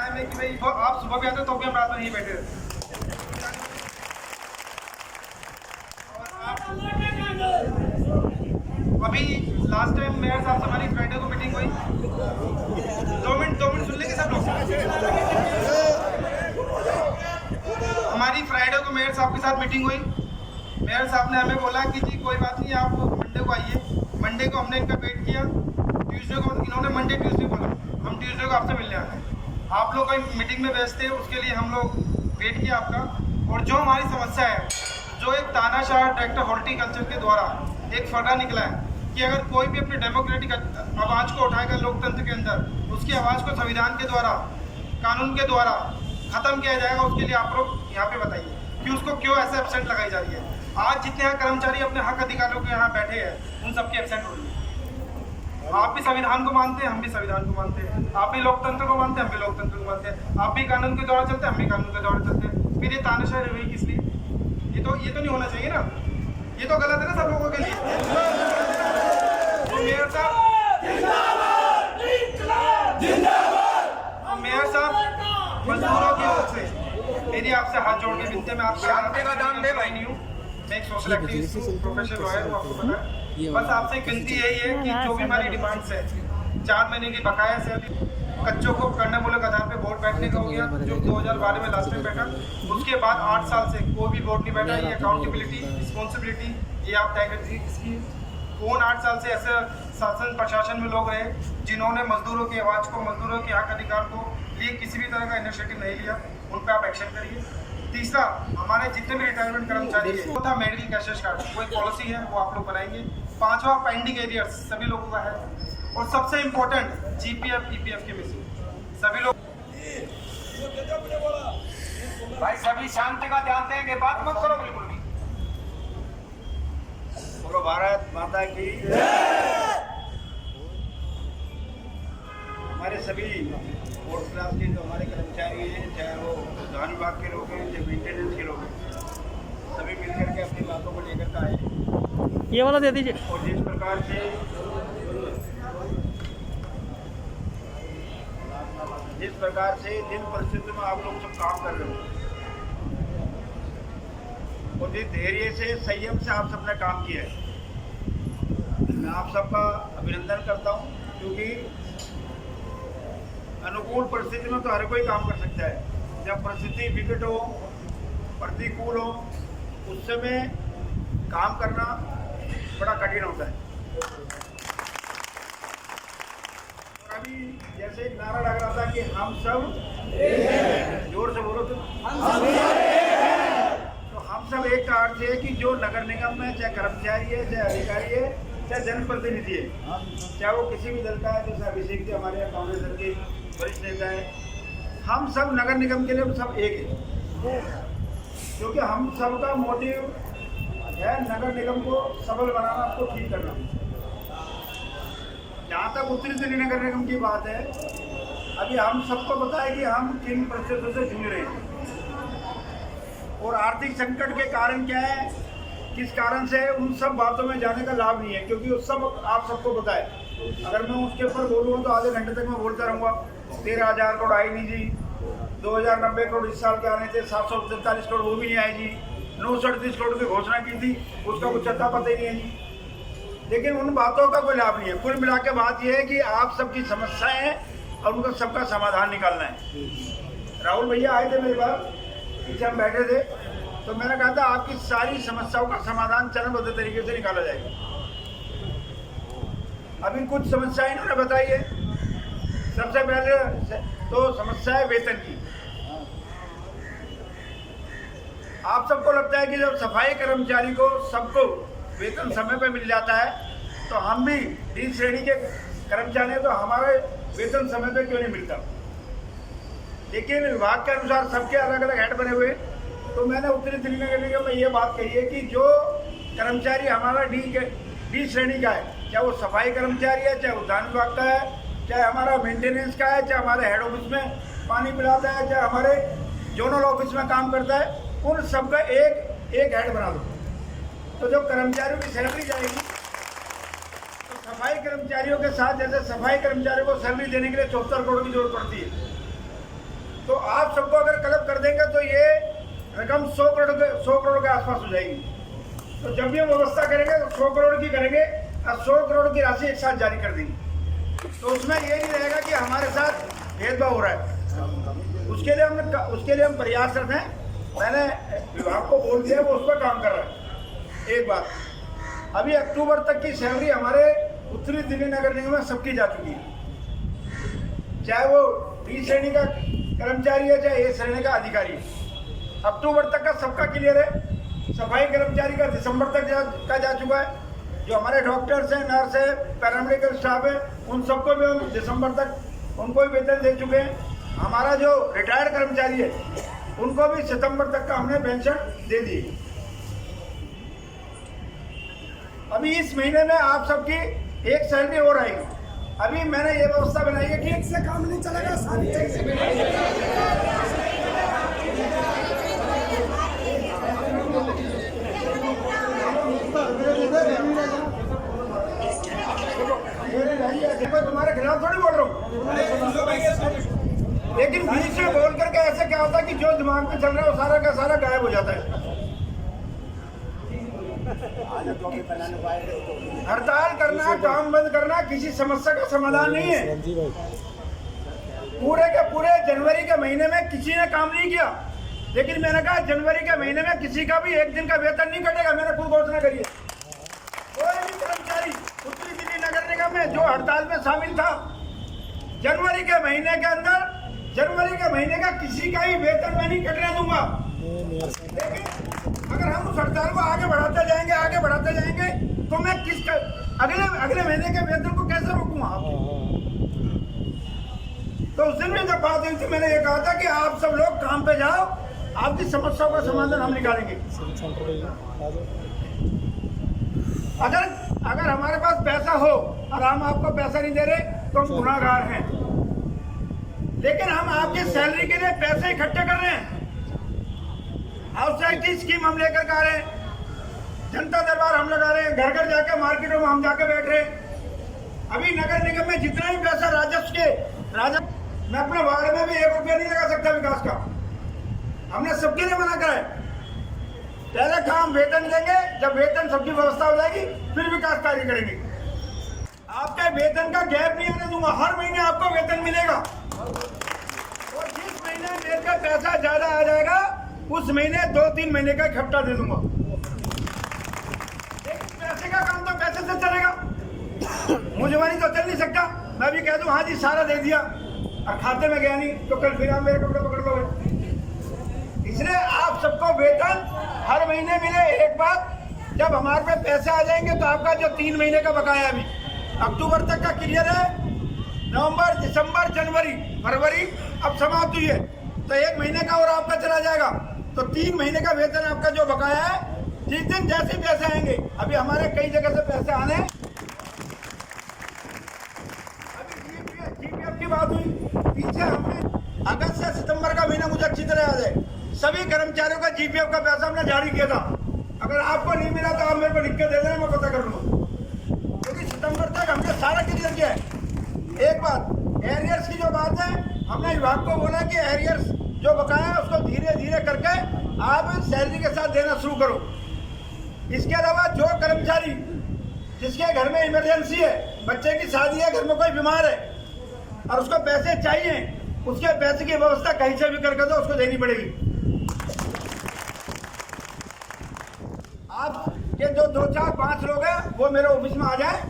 Time है कि भाई आप सुबह भी आते हो तो भी हम रात में नहीं बैठे रहते। अभी लास्ट टाइम मेयर साहब से हमारी फ्राइडे को मीटिंग हुई। 2 मिनट सुन लेंगे सब लोग। हमारी फ्राइडे को मेयर साहब के साथ मीटिंग हुई। मेयर साहब ने हमें बोला कि जी कोई बात नहीं, आप मंडे को आइए। मंडे को हमने इनका वेट किया। ट्यूसडे को इन्होंने मंडे ट्यूसडे बोला, हम ट्यूसडे को आपसे मिलने आए। आप लोग कोई मीटिंग में व्यस्त थे, उसके लिए हम लोग वेट किया आपका। और जो हमारी समस्या है, जो एक तानाशाह डायरेक्टर हॉर्टिकल्चर के द्वारा एक फर्रा निकला है कि अगर कोई भी अपने डेमोक्रेटिक आवाज़ को उठाएगा लोकतंत्र के अंदर, उसकी आवाज़ को संविधान के द्वारा, कानून के द्वारा ख़त्म किया जाएगा। उसके लिए आप लोग यहाँ पे बताइए कि उसको क्यों ऐसे एब्सेंट लगाई जा रही है। आज जितने यहाँ कर्मचारी अपने हक अधिकारों के यहाँ बैठे हैं, उन सबकी एब्सेंट हो रही है। आप भी संविधान को मानते हैं, हम भी संविधान को मानते हैं। आप भी लोकतंत्र को मानते हैं, हम भी लोकतंत्र को मानते हैं। आप भी कानून के द्वारा चलते हैं, हम भी कानून के द्वारा चलते हैं। फिर ये तानाशाही रही किस लिए? ये तो नहीं होना चाहिए ना। ये तो गलत है ना सब लोगों के लिए। मेयर साहब, मेयर साहब, मजदूरों की ओर से मेरी आपसे हाथ जोड़ के विनती है। मैं आपसे शांति का दाम दे भाई नहीं हूँ, मैं एक सोशल एक्टिविस्ट हूँ, प्रोफेशनल लॉयर हूँ, आपको पता है। बस आपसे एक विनती यही है कि जो भी हमारी डिमांड्स है, 4 महीने की बकाया से अभी कच्चों को कर्णमूलक आधार पे बोर्ड बैठने का हो गया, जो 2012 में लास्ट टाइम बैठा। उसके बाद 8 साल से कोई भी बोर्ड नहीं बैठा। ये अकाउंटेबिलिटी, रिस्पॉन्सिबिलिटी ये आप तय कर दीजिए इसकी। कौन 8 साल से ऐसे शासन प्रशासन में लोग रहे जिन्होंने मजदूरों की आवाज़ को, मजदूरों के हक अधिकार को लिए किसी भी तरह का इनिशिएटिव नहीं लिया, उन पर आप एक्शन करिए। तीसरा, हमारे जितने भी रिटायरमेंट कर्मचारी है, वो था मेडिकल कैशलेस कार्ड, वो एक पॉलिसी है, वो आप लोग बनाएंगे। 5वां, पेंडिंग एरियर्स सभी लोगों का है। और सबसे इम्पोर्टेंट, जीपीएफ ईपीएफ की मिसिंग सभी लोग। भाई सभी शांति का ध्यान देंगे, बात मत करो बिल्कुल भी। बोलो भारत माता की। हमारे सभी फोर्थ क्लास के जो हमारे कर्मचारी हैं, चाहे वो धान विभाग के लोग हैं, चाहे मेंटेनेंस के लोग हैं, सभी मिलकर के अपनी बातों को लेकर के आए। ये वाला दे दीजिए। और जिस प्रकार से जिन परिस्थितियों में आप लोग सब काम कर रहे हो और जिस धैर्य से, संयम से आप सबने काम किया है, मैं आप सबका अभिनंदन करता हूं। क्योंकि अनुकूल परिस्थिति में तो हर कोई काम कर सकता है। जब परिस्थिति विकट हो, प्रतिकूल हो, उस समय काम करना बड़ा कठिन होता है। और अभी जैसे एक नारा लग रहा था कि हम सब जोर से बोलो तो हम सब एक का अर्थ है कि जो नगर निगम में चाहे कर्मचारी है, चाहे अधिकारी है, चाहे जनप्रतिनिधि है, चाहे वो किसी भी दल का है, जैसे अभिषेक जी हमारे यहाँ कांग्रेस दल के वरिष्ठ नेता है, हम सब नगर निगम के लिए सब एक है। क्योंकि हम सबका मोटिव है नगर निगम को सबल बनाना, उसको ठीक करना। जहाँ तक उत्तरी दिल्ली नगर निगम की बात है, अभी हम सबको पता है कि हम किन परिस्थितियों से जूझ रहे हैं और आर्थिक संकट के कारण क्या है, किस कारण से, उन सब बातों में जाने का लाभ नहीं है। क्योंकि उस सब आप सबको पता है। अगर मैं उसके ऊपर बोलूँगा तो आधे घंटे तक मैं बोलता रहूँगा। 13,000 करोड़ आई नहीं जी, 2,090 करोड़ इस साल के आने थे, 743 करोड़ वो भी नहीं आई जी, 938 करोड़ की घोषणा की थी, उसका कुछ अता पता ही नहीं है जी। लेकिन उन बातों का कोई लाभ नहीं है। कुल मिला के बात यह है कि आप सबकी समस्याएं हैं और उनका सबका समाधान निकालना है। राहुल भैया आए थे मेरे पास, पीछे हम बैठे थे, तो मैंने कहा था आपकी सारी समस्याओं का समाधान चरणबद्ध तरीके से निकाला जाएगा। अभी कुछ समस्याएं इन्होंने बताई है। सबसे पहले तो समस्या है वेतन की। आप सबको लगता है कि जब सफाई कर्मचारी को सबको वेतन समय पर मिल जाता है, तो हम भी डी श्रेणी के कर्मचारी हैं, तो हमारे वेतन समय पर क्यों नहीं मिलता? लेकिन विभाग के अनुसार सबके अलग अलग हेड बने हुए। तो मैंने उत्तरी दिल्ली नगर निगम में ये बात कही है कि जो कर्मचारी हमारा डी श्रेणी का है, चाहे वो सफाई कर्मचारी है, चाहे उद्यान विभाग का है, चाहे हमारा मेंटेनेंस का है, चाहे हमारे हेड ऑफिस में पानी पिलाता है, चाहे हमारे जोनल ऑफिस में काम करता है, उन सबका एक हेड बना दो। तो जो कर्मचारियों की सैलरी जाएगी, तो सफाई कर्मचारियों के साथ, जैसे सफाई कर्मचारियों को सैलरी देने के लिए 74 करोड़ की जरूरत पड़ती है, कर देंगे तो ये रकम 100 करोड़ के आसपास हो जाएगी। तो जब भी हम व्यवस्था करेंगे तो 100 करोड़ की करेंगे और 100 करोड़ की राशि एक साथ जारी कर देंगे। तो उसमें ये नहीं रहेगा कि हमारे साथ भेदभाव हो रहा है। उसके लिए हम प्रयासरत हैं। मैंने विभाग को बोल दिया, वो उस पर काम कर रहा है। एक बात, अभी अक्टूबर तक की सैलरी हमारे उत्तरी दिल्ली नगर निगम में सबकी जा चुकी है, चाहे वो बी श्रेणी का कर्मचारी है चाहे ए श्रेणी का अधिकारी है। अक्टूबर तक का सबका क्लियर है। सफाई कर्मचारी का दिसंबर तक का जा चुका है। जो हमारे डॉक्टर्स हैं, नर्स है, पैरामेडिकल स्टाफ है, उन सबको भी हम दिसंबर तक उनको भी वेतन दे चुके हैं। हमारा जो रिटायर्ड कर्मचारी है उनको भी सितंबर तक का हमने पेंशन दे दी। अभी इस महीने में आप सबकी एक सैलरी और आएगी। अभी मैंने ये व्यवस्था बनाई है कि से काम नहीं चलेगा, सारी तुम्हारे खिलाफ थोड़ी बोल रहा हूँ, लेकिन बीच में बोल करके ऐसे क्या होता है कि जो दिमाग में चल रहा है वो सारा का सारा गायब हो जाता है। हड़ताल करना, काम बंद करना किसी समस्या का समाधान नहीं है। पूरे के पूरे जनवरी के महीने में किसी ने काम नहीं किया, लेकिन मैंने कहा जनवरी के महीने में किसी का भी एक दिन का वेतन नहीं कटेगा। मैंने खुद घोषणा करी है। कोई भी कर्मचारी उत्तरी दिल्ली नगर निगम में जो हड़ताल में शामिल था, जनवरी के महीने के अंदर, जनवरी के महीने का किसी का ही वेतन मैं नहीं कटने दूंगा। लेकिन अगर हम उस हड़ताल को आगे बढ़ाते जाएंगे तो मैं अगले महीने के वेतन को कैसे रोकूंगा? तो उस दिन में जब बात हुई थी, मैंने ये कहा था कि आप सब लोग काम पे जाओ, आपकी समस्याओं का समाधान हम निकालेंगे। अगर हमारे पास पैसा हो और हम आपको पैसा नहीं दे रहे तो हम गुनाहगार हैं। लेकिन हम आपकी सैलरी के लिए पैसे इकट्ठे कर रहे हैं। हाउस टैक्स की स्कीम हम लेकर के आ रहे हैं, जनता दरबार हम लगा रहे हैं, घर घर जाके मार्केटों में हम जाके बैठ रहे हैं। अभी नगर निगम में जितना भी पैसा राजस्व मैं अपने वार्ड में भी 1 रुपया नहीं लगा सकता विकास का। हमने सबके लिए मना करा है। पहले काम वेतन देंगे, जब वेतन सबकी व्यवस्था हो जाएगी फिर विकास कार्य करेंगे। आपके वेतन का गैप नहीं आने दूंगा। हर महीने आपको वेतन मिलेगा और जिस महीने मेरे का पैसा ज्यादा आ जाएगा उस महीने 2-3 महीने का इकट्ठा दे दूंगा। पैसे का काम तो पैसे से चलेगा, मुझे तो चल नहीं सकता। मैं भी कह दूं हाँ जी सारा दे दिया और खाते में गया नहीं तो कल फिर आप मेरे कपड़े पकड़ लोगे। इसलिए आप सबको वेतन हर महीने मिले। एक बात, जब हमारे पे पैसे आ जाएंगे तो आपका जो 3 महीने का बकाया अभी अक्टूबर तक का क्लियर है, नवंबर, दिसंबर, जनवरी, फरवरी अब समाप्त हुई है, तो 1 महीने का और आपका चला जाएगा। तो 3 महीने का वेतन आपका जो बकाया है, जिस दिन जैसे पैसे आएंगे, अभी हमारे कई जगह से पैसे आने, अभी जीपीएफ की बात हुई, पीछे हमने अगस्त से सितंबर का महीना मुझे अच्छी तरह याद है, सभी कर्मचारियों का जीपीएफ का पैसा हमने जारी किया था। अगर आपको नहीं मिला तो आप मेरे को लिख के दे देना, मैं पता कर लूँगा, क्योंकि सितंबर तक हमने सारा क्लियर किया है। एक बात, एरियर्स की जो बात है, हमने विभाग को बोला कि एरियर्स जो बकाया है उसको धीरे धीरे करके आप सैलरी के साथ देना शुरू करो। इसके अलावा जो कर्मचारी जिसके घर में इमरजेंसी है, बच्चे की शादी है, घर में कोई बीमार है और उसको पैसे चाहिए, उसके पैसे की व्यवस्था कहीं से भी करके दो, उसको देनी पड़ेगी। आप के जो 2, 4, 5 लोग हैं वो मेरे ऑफिस में आ जाए,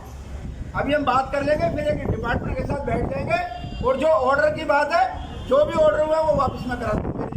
अभी हम बात कर लेंगे, फिर एक डिपार्टमेंट के साथ बैठ जाएंगे और जो ऑर्डर की बात है, जो भी ऑर्डर हुआ वो वापस में करा दूंगा।